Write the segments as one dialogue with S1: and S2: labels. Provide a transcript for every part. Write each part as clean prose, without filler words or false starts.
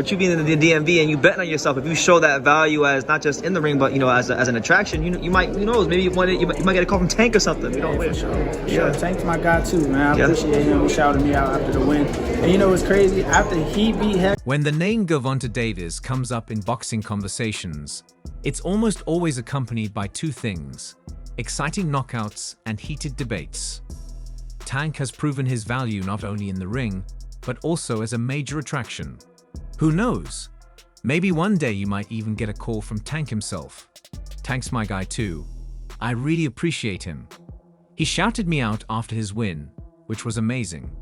S1: But you being in the DMV and you betting on yourself, if you show that value as not just in the ring, but as an attraction, you might, who knows, maybe you might get a call from Tank or something.
S2: For sure. Tank's my guy too, man. I appreciate him. He shouted me out after the win. And you know what's crazy? After he beat Hector.
S3: When the name Gervonta Davis comes up in boxing conversations, it's almost always accompanied by two things: exciting knockouts and heated debates. Tank has proven his value not only in the ring, but also as a major attraction. Who knows? Maybe one day you might even get a call from Tank himself. Tank's my guy too. I really appreciate him. He shouted me out after his win, which was amazing.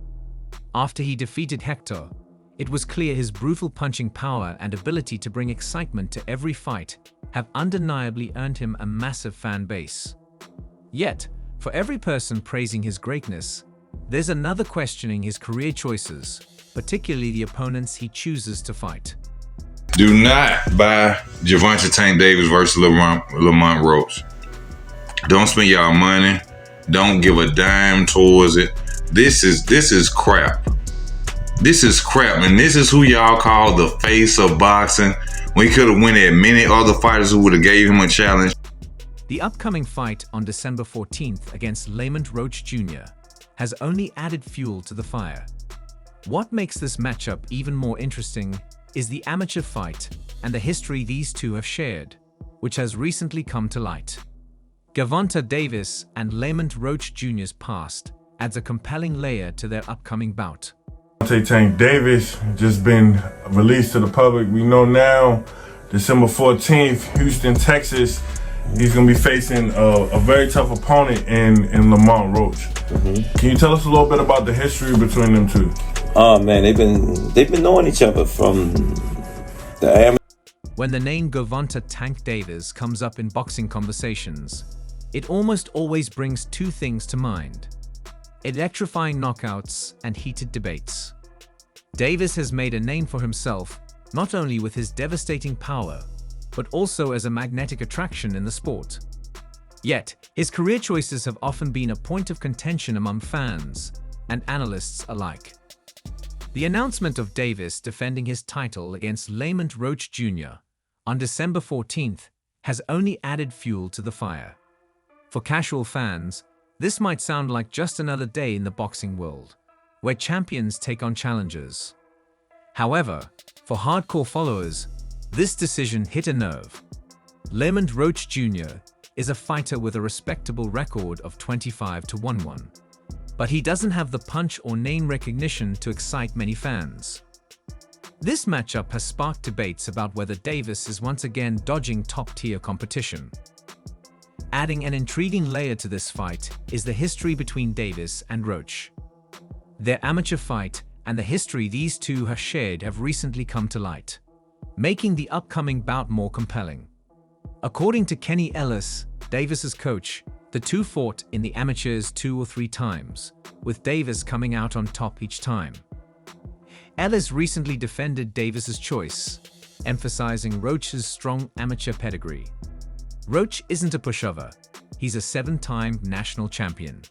S3: After he defeated Hector, it was clear his brutal punching power and ability to bring excitement to every fight have undeniably earned him a massive fan base. Yet, for every person praising his greatness, there's another questioning his career choices, particularly the opponents he chooses to fight.
S4: Do not buy Gervonta Tank Davis versus Lamont Roach. Don't spend y'all money. Don't give a dime towards it. This is crap. This is crap, and this is who y'all call the face of boxing. We could have won at many other fighters who would have gave him a challenge.
S3: The upcoming fight on December 14th against Lamont Roach Jr. has only added fuel to the fire. What makes this matchup even more interesting is the amateur fight and the history these two have shared, which has recently come to light. Gervonta Davis and Lamont Roach Jr.'s past adds a compelling layer to their upcoming bout.
S5: Tank Davis just been released to the public. We know now, December 14th, Houston, Texas, he's going to be facing a very tough opponent in Lamont Roach. Can you tell us a little bit about the history between them two?
S6: Oh man, they've been knowing each other from the amateur.
S3: When the name Gervonta Tank Davis comes up in boxing conversations, it almost always brings two things to mind: electrifying knockouts and heated debates. Davis has made a name for himself not only with his devastating power, but also as a magnetic attraction in the sport. Yet, his career choices have often been a point of contention among fans and analysts alike. The announcement of Davis defending his title against Lamont Roach Jr. on December 14th has only added fuel to the fire. For casual fans, this might sound like just another day in the boxing world, where champions take on challengers. However, for hardcore followers, this decision hit a nerve. Lamont Roach Jr. is a fighter with a respectable record of 25-1-1. But he doesn't have the punch or name recognition to excite many fans. This matchup has sparked debates about whether Davis is once again dodging top-tier competition. Adding an intriguing layer to this fight is the history between Davis and Roach. Their amateur fight and the history these two have shared have recently come to light, making the upcoming bout more compelling. According to Kenny Ellis, Davis's coach, the two fought in the amateurs 2 or 3 times, with Davis coming out on top each time. Ellis recently defended Davis's choice, emphasizing Roach's strong amateur pedigree. Roach isn't a pushover, he's a 7-time national champion.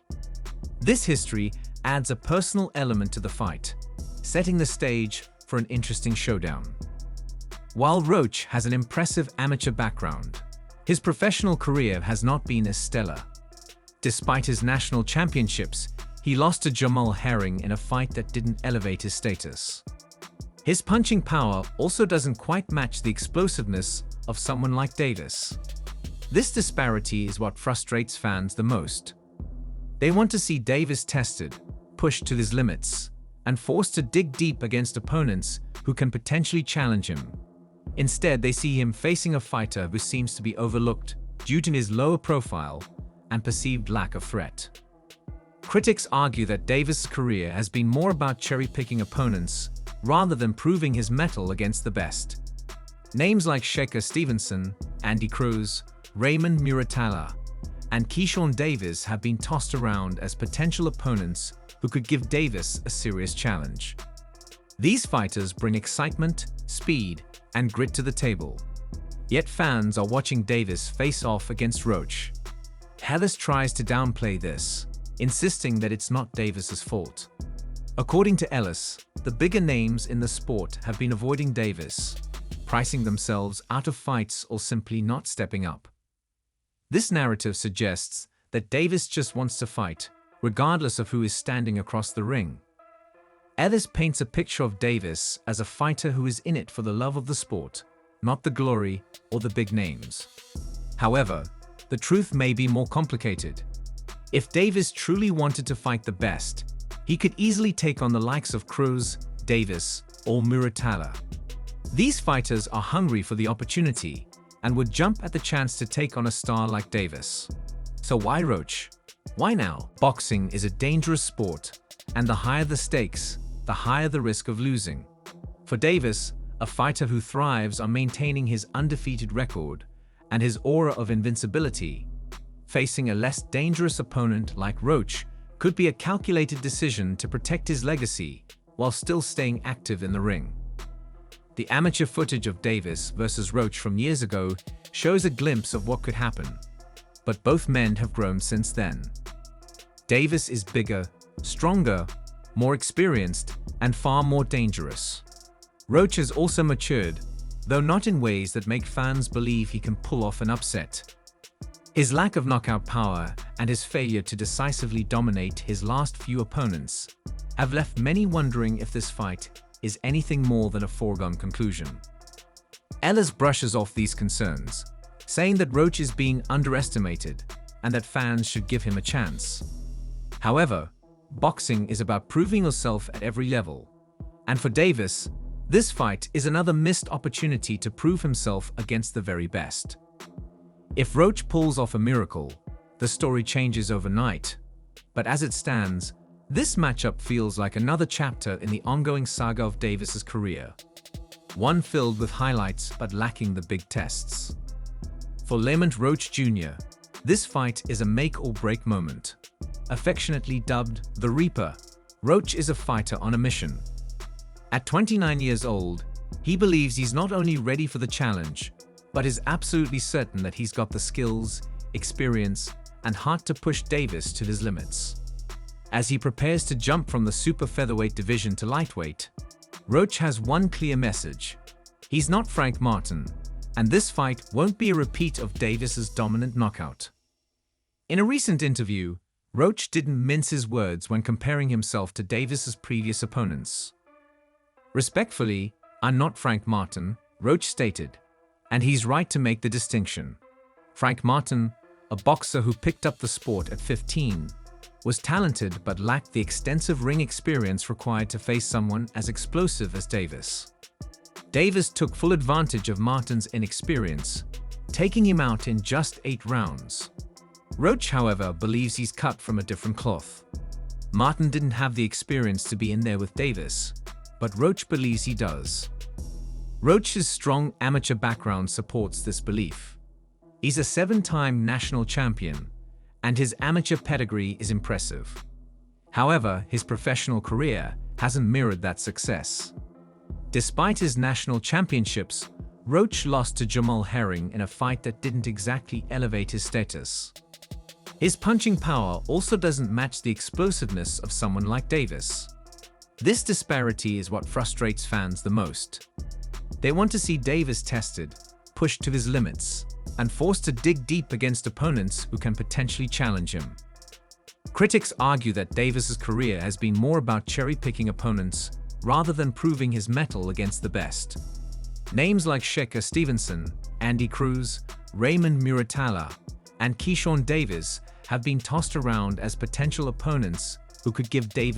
S3: This history adds a personal element to the fight, setting the stage for an interesting showdown. While Roach has an impressive amateur background, his professional career has not been as stellar. Despite his national championships, he lost to Jamal Herring in a fight that didn't elevate his status. His punching power also doesn't quite match the explosiveness of someone like Davis. This disparity is what frustrates fans the most. They want to see Davis tested, pushed to his limits, and forced to dig deep against opponents who can potentially challenge him. Instead, they see him facing a fighter who seems to be overlooked due to his lower profile and perceived lack of threat. Critics argue that Davis' career has been more about cherry-picking opponents rather than proving his mettle against the best. Names like Shakur Stevenson, Andy Cruz, Raymond Muratalla, and Keyshawn Davis have been tossed around as potential opponents who could give Davis a serious challenge. These fighters bring excitement, speed, and grit to the table. Yet fans are watching Davis face off against Roach. Ellis tries to downplay this, insisting that it's not Davis's fault. According to Ellis, the bigger names in the sport have been avoiding Davis, pricing themselves out of fights or simply not stepping up. This narrative suggests that Davis just wants to fight, regardless of who is standing across the ring. Ellis paints a picture of Davis as a fighter who is in it for the love of the sport, not the glory or the big names. However, the truth may be more complicated. If Davis truly wanted to fight the best, he could easily take on the likes of Cruz, Davis, or Muratalla. These fighters are hungry for the opportunity and would jump at the chance to take on a star like Davis. So why Roach? Why now? Boxing is a dangerous sport, and the higher the stakes, the higher the risk of losing. For Davis, a fighter who thrives on maintaining his undefeated record and his aura of invincibility, facing a less dangerous opponent like Roach could be a calculated decision to protect his legacy while still staying active in the ring. The amateur footage of Davis versus Roach from years ago shows a glimpse of what could happen, but both men have grown since then. Davis is bigger, stronger, more experienced, and far more dangerous. Roach has also matured, though not in ways that make fans believe he can pull off an upset. His lack of knockout power and his failure to decisively dominate his last few opponents have left many wondering if this fight is anything more than a foregone conclusion. Ellis brushes off these concerns, saying that Roach is being underestimated and that fans should give him a chance. However, boxing is about proving yourself at every level, and for Davis, this fight is another missed opportunity to prove himself against the very best. If Roach pulls off a miracle, the story changes overnight. But as it stands, this matchup feels like another chapter in the ongoing saga of Davis's career. One filled with highlights but lacking the big tests. For Lamont Roach Jr., this fight is a make-or-break moment. Affectionately dubbed the Reaper, Roach is a fighter on a mission. At 29 years old, he believes he's not only ready for the challenge, but is absolutely certain that he's got the skills, experience, and heart to push Davis to his limits. As he prepares to jump from the super featherweight division to lightweight, Roach has one clear message. He's not Frank Martin, and this fight won't be a repeat of Davis's dominant knockout. In a recent interview, Roach didn't mince his words when comparing himself to Davis's previous opponents. Respectfully, I'm not Frank Martin, Roach stated, and he's right to make the distinction. Frank Martin, a boxer who picked up the sport at 15, was talented but lacked the extensive ring experience required to face someone as explosive as Davis. Davis took full advantage of Martin's inexperience, taking him out in just 8 rounds. Roach, however, believes he's cut from a different cloth. Martin didn't have the experience to be in there with Davis, but Roach believes he does. Roach's strong amateur background supports this belief. He's a 7-time national champion, and his amateur pedigree is impressive. However, his professional career hasn't mirrored that success. Despite his national championships, Roach lost to Jamal Herring in a fight that didn't exactly elevate his status. His punching power also doesn't match the explosiveness of someone like Davis. This disparity is what frustrates fans the most. They want to see Davis tested, pushed to his limits, and forced to dig deep against opponents who can potentially challenge him. Critics argue that Davis's career has been more about cherry-picking opponents rather than proving his mettle against the best. Names like Shakur Stevenson, Andy Cruz, Raymond Muratalla, and Keyshawn Davis have been tossed around as potential opponents who could give Davis